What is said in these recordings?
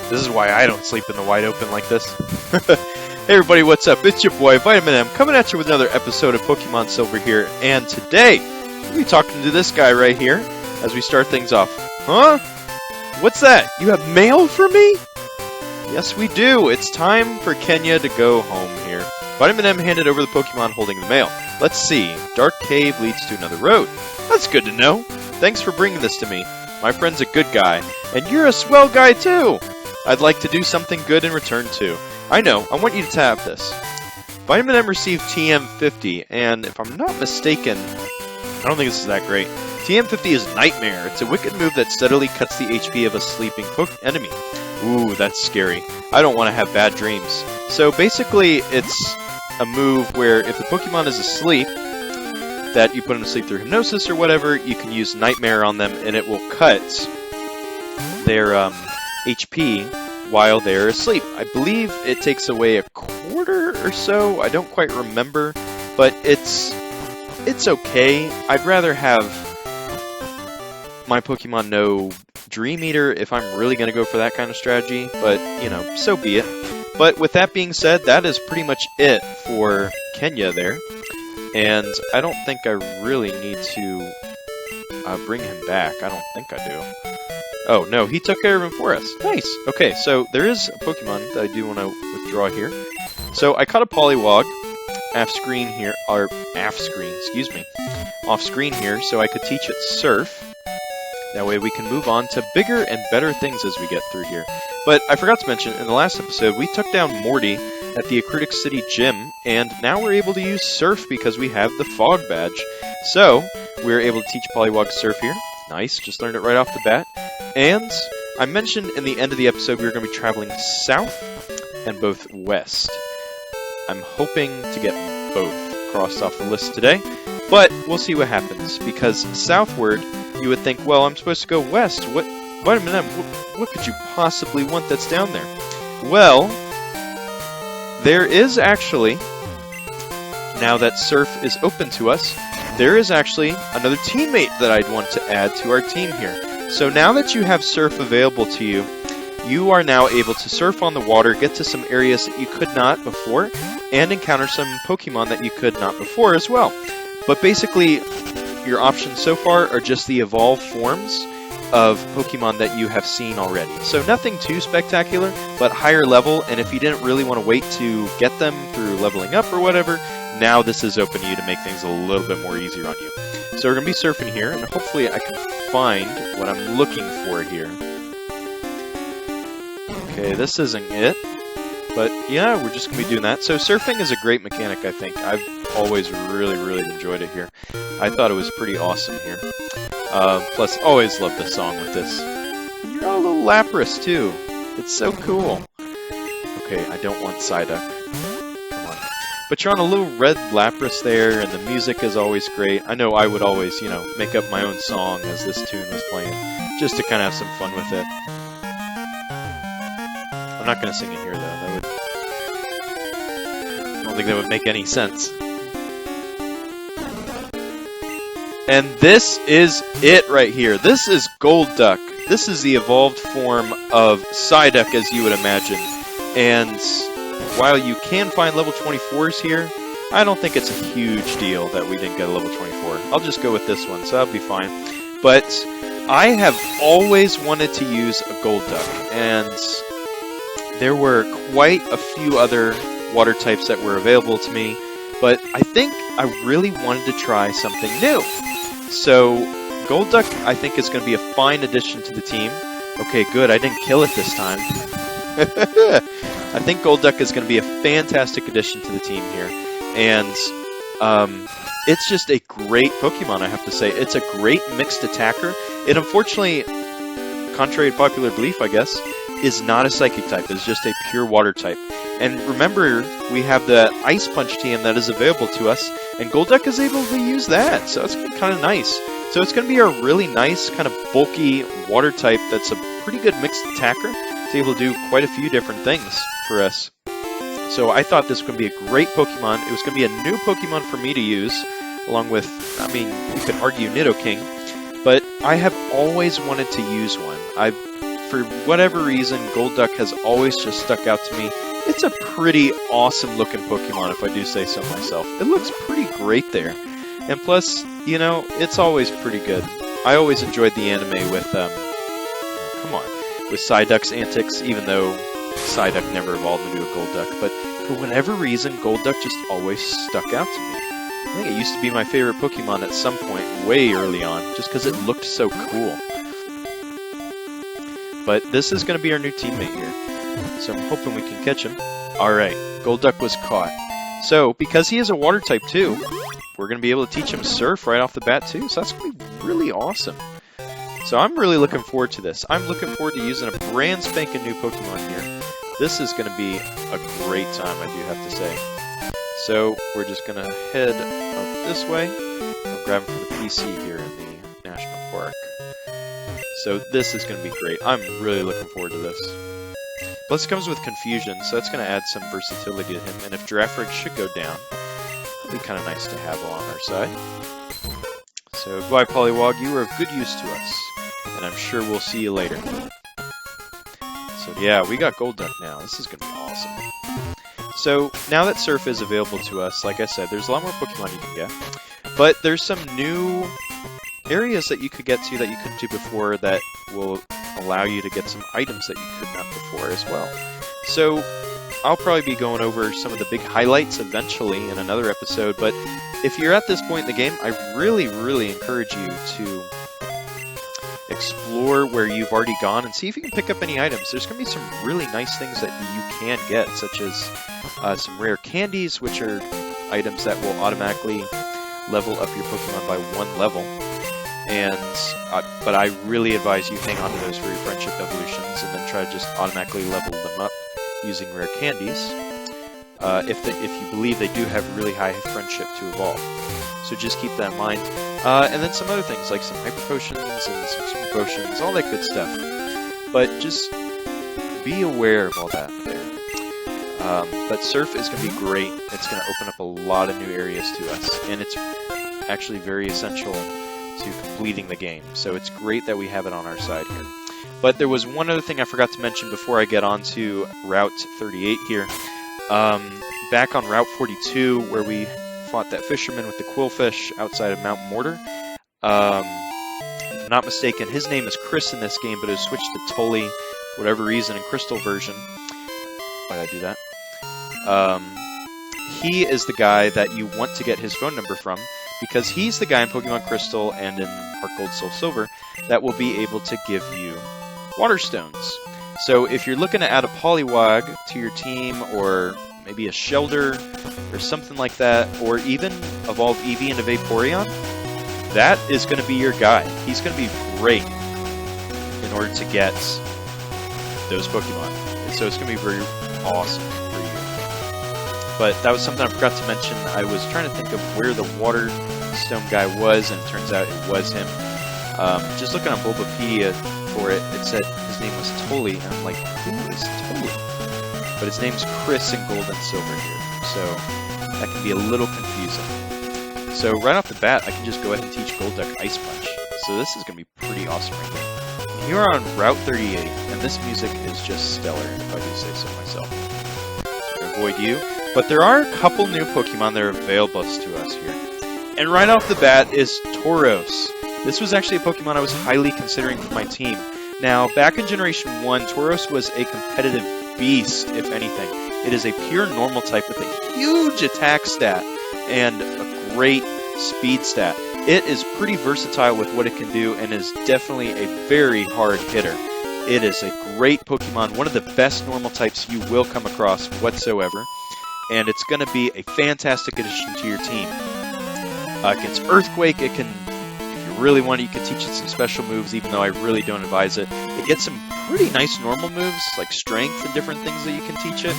This is why I don't sleep in the wide open like this. Hey everybody, what's up? It's your boy, Vitamin M, coming at you with another episode of Pokemon Silver here. And today, we'll be talking to this guy right here as we start things off. Huh? What's that? You have mail for me? Yes, we do. It's time for Kenya to go home here. Vitamin M handed over the Pokemon holding the mail. Let's see. Dark Cave leads to another road. That's good to know. Thanks for bringing this to me. My friend's a good guy. And you're a swell guy, too. I'd like to do something good in return, too. I know. I want you to tap this. Vitamin M received TM50, and if I'm not mistaken, I don't think this is that great. TM50 is Nightmare. It's a wicked move that steadily cuts the HP of a sleeping enemy. Ooh, that's scary. I don't want to have bad dreams. So basically, it's a move where if the Pokemon is asleep, that you put them to sleep through hypnosis or whatever, you can use Nightmare on them, and it will cut their HP while they're asleep. I believe it takes away a quarter or so. I don't quite remember, but it's okay. I'd rather have my Pokemon know Dream Eater if I'm really going to go for that kind of strategy, but, you know, so be it. But with that being said, that is pretty much it for Kenya there, and I don't think I really need to bring him back. I don't think I do. Oh, no, he took care of him for us. Nice. Okay, so there is a Pokemon that I do want to withdraw here. So I caught a Poliwag off-screen here, off-screen here, so I could teach it Surf. That way we can move on to bigger and better things as we get through here. But I forgot to mention, in the last episode, we took down Morty at the Aquatic City Gym, and now we're able to use Surf because we have the Fog Badge. So, we're able to teach Poliwag Surf here. Nice, just learned it right off the bat. And I mentioned in the end of the episode we were going to be traveling south and both west. I'm hoping to get both crossed off the list today, but we'll see what happens, because southward, you would think, well, I'm supposed to go west. What could you possibly want that's down there? Well, there is actually, now that Surf is open to us, there is actually another teammate that I'd want to add to our team here. So now that you have Surf available to you, you are now able to surf on the water, get to some areas that you could not before, and encounter some Pokemon that you could not before as well. But basically, your options so far are just the evolved forms of Pokemon that you have seen already. So nothing too spectacular, but higher level, and if you didn't really want to wait to get them through leveling up or whatever, now this is open to you to make things a little bit more easier on you. So we're going to be surfing here, and hopefully I can find what I'm looking for here. Okay, this isn't it, but yeah, we're just going to be doing that. So surfing is a great mechanic, I think. I've always really enjoyed it here. I thought it was pretty awesome here. Plus, always love the song with this. And you're all a little Lapras, too. It's so cool. Okay, I don't want Psyduck. Come on. But you're on a little red Lapras there, and the music is always great. I know I would always, you know, make up my own song as this tune was playing, just to kind of have some fun with it. I'm not going to sing it here, though. I don't think that would make any sense. And this is it right here. This is Golduck. This is the evolved form of Psyduck, as you would imagine. And while you can find level 24s here, I don't think it's a huge deal that we didn't get a level 24. I'll just go with this one, so that'll be fine. But I have always wanted to use a Golduck, and there were quite a few other water types that were available to me, but I think I really wanted to try something new. So, Golduck, I think, is going to be a fine addition to the team. Okay, good, I didn't kill it this time. I think Golduck is going to be a fantastic addition to the team here. And, it's just a great Pokemon, I have to say. It's a great mixed attacker. It, unfortunately, contrary to popular belief, I guess, is not a Psychic type. It's just a pure Water type. And remember, we have the Ice Punch TM that is available to us, and Golduck is able to use that, so it's kind of nice. So it's going to be a really nice, kind of bulky Water type that's a pretty good mixed attacker. It's able to do quite a few different things for us. So I thought this was going to be a great Pokemon. It was going to be a new Pokemon for me to use, along with, I mean, you could argue Nidoking, but I have always wanted to use one. for whatever reason, Golduck has always just stuck out to me. It's a pretty awesome looking Pokemon, if I do say so myself. It looks pretty great there. And plus, you know, it's always pretty good. I always enjoyed the anime with, with Psyduck's antics, even though Psyduck never evolved into a Golduck. But for whatever reason, Golduck just always stuck out to me. I think it used to be my favorite Pokemon at some point, way early on, just because it looked so cool. But this is going to be our new teammate here, so I'm hoping we can catch him. Alright, Golduck was caught. So, because he is a water type too, we're going to be able to teach him Surf right off the bat too, so that's going to be really awesome. So I'm really looking forward to this. I'm looking forward to using a brand spanking new Pokemon here. This is going to be a great time, I do have to say. So, we're just going to head up this way. I'll grab him from the PC here in the National Park. So this is going to be great. I'm really looking forward to this. Plus it comes with Confusion, so that's going to add some versatility to him. And if Girafarig should go down, it'll be kind of nice to have on our side. So goodbye, Poliwag. You were of good use to us. And I'm sure we'll see you later. So yeah, we got Golduck now. This is going to be awesome. So now that Surf is available to us, like I said, there's a lot more Pokemon you can get. But there's some new areas that you could get to that you couldn't do before that will allow you to get some items that you could not before as well. So I'll probably be going over some of the big highlights eventually in another episode, but if you're at this point in the game, I really, really encourage you to explore where you've already gone and see if you can pick up any items. There's going to be some really nice things that you can get, such as some rare candies, which are items that will automatically level up your Pokemon by 1 level. And but I really advise you hang on to those for your friendship evolutions and then try to just automatically level them up using rare candies if you believe they do have really high friendship to evolve. So just keep that in mind. And then some other things like some Hyper Potions and some Super Potions, all that good stuff. But just be aware of all that there. But Surf is going to be great. It's going to open up a lot of new areas to us, and it's actually very essential to completing the game. So it's great that we have it on our side here. But there was one other thing I forgot to mention before I get on to Route 38 here. Back on Route 42, where we fought that fisherman with the quillfish outside of Mount Mortar. If I'm not mistaken, his name is Chris in this game, but it was switched to Tully for whatever reason in Crystal version. Why did I do that? He is the guy that you want to get his phone number from, because he's the guy in Pokemon Crystal and in Heart Gold Soul Silver that will be able to give you Water Stones. So if you're looking to add a Poliwag to your team, or maybe a Shelder, or something like that, or even evolve Eevee into Vaporeon, that is going to be your guy. He's going to be great in order to get those Pokemon. And so it's going to be very awesome for you. But that was something I forgot to mention. I was trying to think of where the Water Stone guy was, and it turns out it was him. Just looking on Bulbapedia for it, it said his name was Tully, and I'm like, who is Tully? But his name's Chris in Gold and Silver here, so that can be a little confusing. So right off the bat, I can just go ahead and teach Golduck Ice Punch. So this is going to be pretty awesome right here. You are on Route 38, and this music is just stellar, if I do say so myself. To avoid you. But there are a couple new Pokemon that are available to us here. And right off the bat is Tauros. This was actually a Pokemon I was highly considering for my team. Now, back in Generation 1, Tauros was a competitive beast, if anything. It is a pure normal type with a huge attack stat and a great speed stat. It is pretty versatile with what it can do and is definitely a very hard hitter. It is a great Pokemon, one of the best normal types you will come across whatsoever. And it's going to be a fantastic addition to your team. Against Earthquake, it can, if you really want it, you can teach it some special moves, even though I really don't advise it. It gets some pretty nice normal moves, like Strength and different things that you can teach it.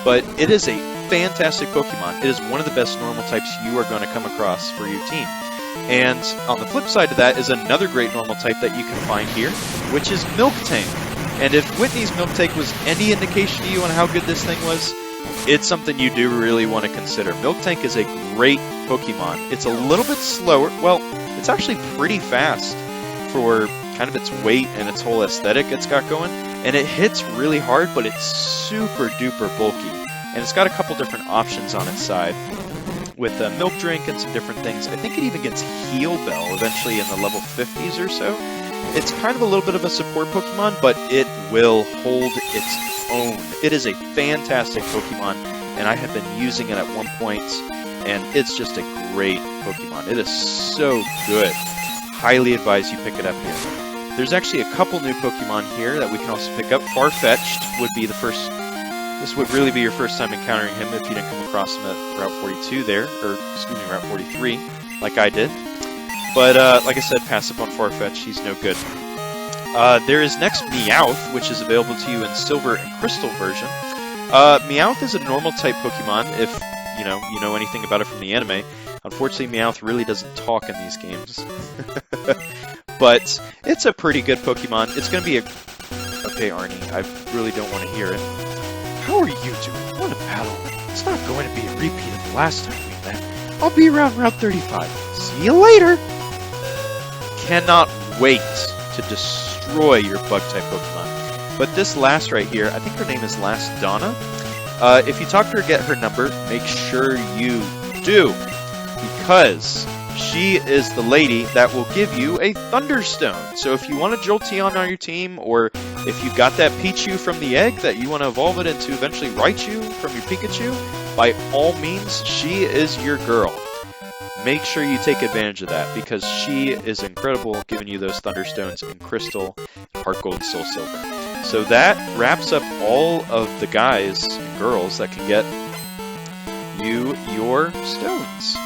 But it is a fantastic Pokemon. It is one of the best normal types you are going to come across for your team. And on the flip side of that is another great normal type that you can find here, which is Miltank. And if Whitney's Miltank was any indication to you on how good this thing was, it's something you do really want to consider. Miltank is a great Pokemon. It's a little bit slower. Well, it's actually pretty fast for kind of its weight and its whole aesthetic it's got going. And it hits really hard, but it's super duper bulky. And it's got a couple different options on its side, with a milk drink and some different things. I think it even gets Heal Bell eventually in the level 50s or so. It's kind of a little bit of a support Pokemon, but it will hold its own. It is a fantastic Pokemon, and I have been using it at one point, and it's just a great Pokemon. It is so good. Highly advise you pick it up here. There's actually a couple new Pokemon here that we can also pick up. Farfetch'd would be the first. This would really be your first time encountering him if you didn't come across him at Route 42 there, or excuse me, Route 43, like I did. But like I said, pass up on Farfetch'd, he's no good. There is next Meowth, which is available to you in Silver and Crystal version. Meowth is a normal type Pokemon, if you know anything about it from the anime. Unfortunately, Meowth really doesn't talk in these games. But it's a pretty good Pokemon. It's going to be a... Okay, Arnie, I really don't want to hear it. How are you doing? What a battle. It's not going to be a repeat of the last time we met. I'll be around Route 35. See you later! Cannot wait to destroy your Bug-type Pokemon. But this last right here, I think her name is Last Donna. If you talk to her, get her number, make sure you do. Because she is the lady that will give you a Thunderstone. So if you want a Jolteon on your team, or if you got that Pichu from the egg that you want to evolve it into eventually Raichu from your Pikachu, by all means, she is your girl. Make sure you take advantage of that, because she is incredible giving you those Thunderstones in Crystal, Heart Gold, and Soul Silver. So that wraps up all of the guys and girls that can get you your stones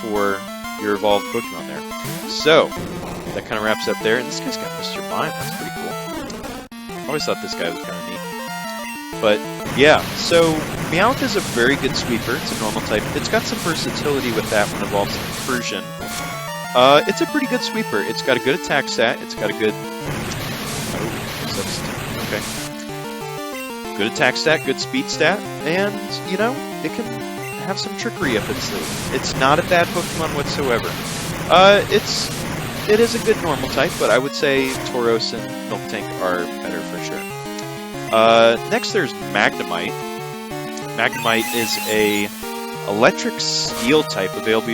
for your evolved Pokemon there. So, that kind of wraps up there. And this guy's got Mr. Mime. That's pretty cool. I always thought this guy was kind of neat. But, yeah. So, Meowth is a very good sweeper. It's a normal type. It's got some versatility with that when it evolves into Persian. It's a pretty good sweeper. It's got a good attack stat. It's got a good... Oh, substitute. Okay. Good attack stat, good speed stat. And, you know, it can... have some trickery up its sleeve. It's not a bad Pokemon whatsoever. It is a good normal type, but I would say Tauros and Miltank are better for sure. Next there's Magnemite. Magnemite is a electric steel type available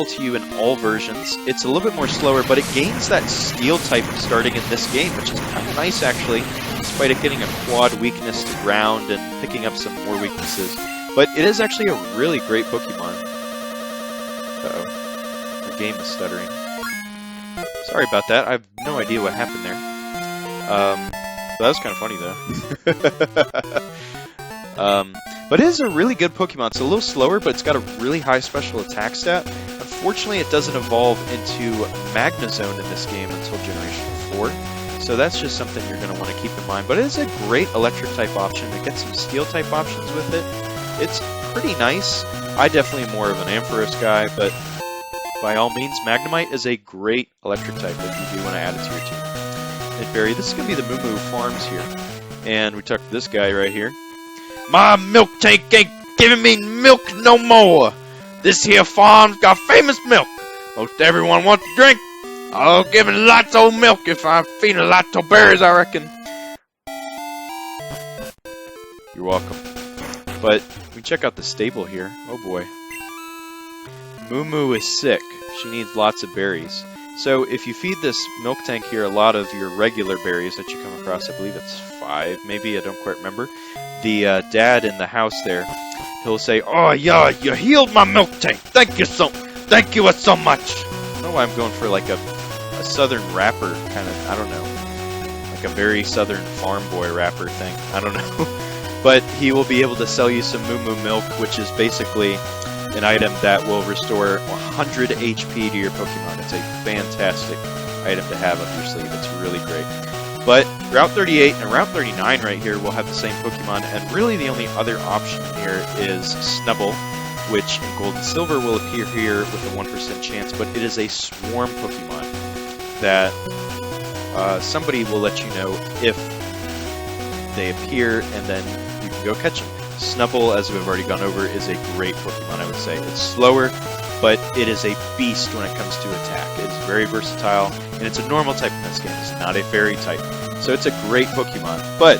to you in all versions. It's a little bit more slower, but it gains that steel type starting in this game, which is kind of nice actually. Despite it getting a quad weakness to ground and picking up some more weaknesses. But it is actually a really great Pokemon. Uh-oh. The game is stuttering. Sorry about that. I have no idea what happened there. That was kind of funny, though. But it is a really good Pokemon. It's a little slower, but it's got a really high special attack stat. Unfortunately, it doesn't evolve into Magnezone in this game until Generation 4. So that's just something you're going to want to keep in mind. But it is a great electric-type option. It gets some steel-type options with it. It's pretty nice. I definitely am more of an Ampharos guy, but by all means, Magnemite is a great electric type if you do want to add it to your team. And Barry, this is going to be the Moo Moo Farms here. And we talked to this guy right here. My milk tank ain't giving me milk no more. This here farm's got famous milk. Most everyone wants to drink. I'll give it lots of milk if I feed it lots of berries, I reckon. You're welcome. But we check out the stable here. Oh boy. Moo Moo is sick. She needs lots of berries. So if you feed this milk tank here a lot of your regular berries that you come across, I believe it's 5 maybe, I don't quite remember. The dad in the house there, he'll say, "Oh yeah, you healed my milk tank. Thank you so much." I don't know why I'm going for like a southern rapper kind of, I don't know, like a very southern farm boy rapper thing, I don't know. But he will be able to sell you some Moo Moo milk, which is basically an item that will restore 100 HP to your Pokemon. It's a fantastic item to have up your sleeve. It's really great. But Route 38 and Route 39 right here will have the same Pokemon, and really the only other option here is Snubbull, which in Gold and Silver will appear here with a 1% chance, but it is a swarm Pokemon that somebody will let you know if they appear, and then you can go catch them. Snubbull, as we've already gone over, is a great Pokemon, I would say. It's slower, but it is a beast when it comes to attack. It is very versatile, and it's a normal type in this game. It's not a fairy type. So it's a great Pokemon. But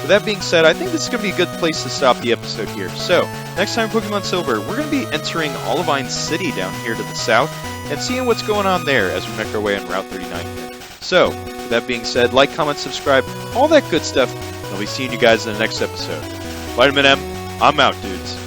with that being said, I think this is going to be a good place to stop the episode here. So, next time Pokemon Silver, we're going to be entering Olivine City down here to the south and seeing what's going on there as we make our way on Route 39 here. So, with that being said, like, comment, subscribe, all that good stuff. And I'll be seeing you guys in the next episode. Vitamin M, I'm out, dudes.